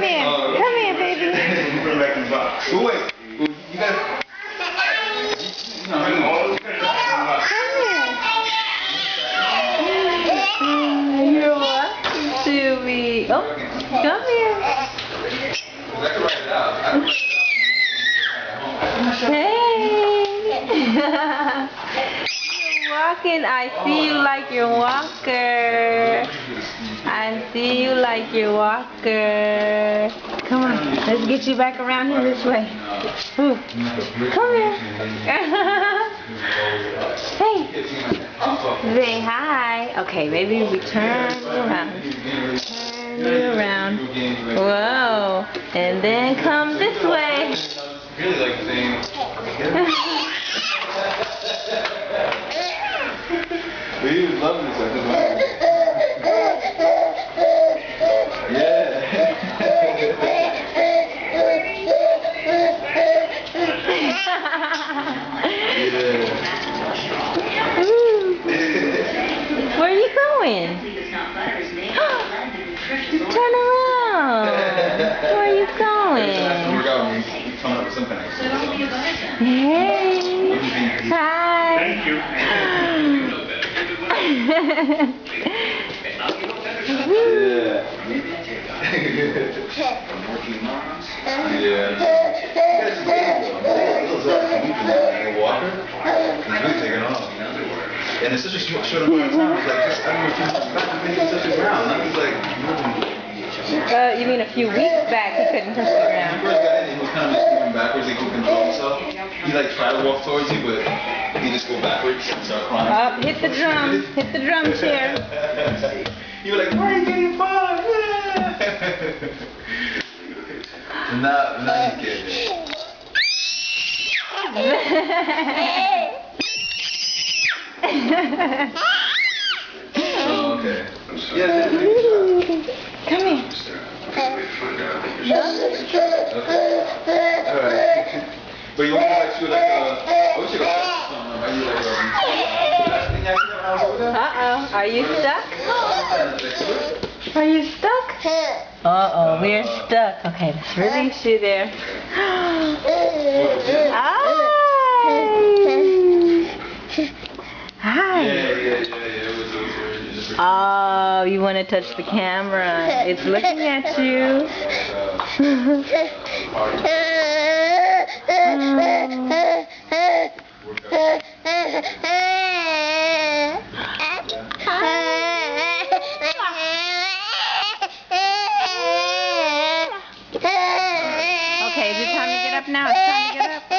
here. Come here, baby. Put it back in the box. Oh, wait. You gotta... Come here. You're welcome, Chewy. Oh, come here. Hey. Walking. I see you like your walker. I see you like your walker. Come on, let's get you back around here this way. Ooh. Come here. Hey. Say hi. Okay, maybe we turn around. Turn you around. Whoa. And then come this way. Really like saying... He was loving this. Yeah. Where are you going? Turn around. Where are you going? Hey. Hi. Thank you. And it's such a short amount of time. It's like just, I don't know, if you back to being such a ground. Now he's like moving. You mean a few weeks back he couldn't touch the ground? When he first got in, he was kind of just moving backwards. He couldn't control himself. He like tried to walk towards you, but he just go backwards and start crying. Up, hit the drum. Hit the drum chair. You were like, why are you getting fun? Yeah. now he's getting it. Oh, okay. Yeah, come here. Okay. Alright. But you want to like shoot like I wish you could something. Are you like Uh-oh. Are you stuck? Are you stuck? Uh-oh, we're stuck. Okay, let's release you there. Hi. Yeah. Oh, you want to touch the camera. It's looking at you. Okay, is it time to get up now? It's time to get up.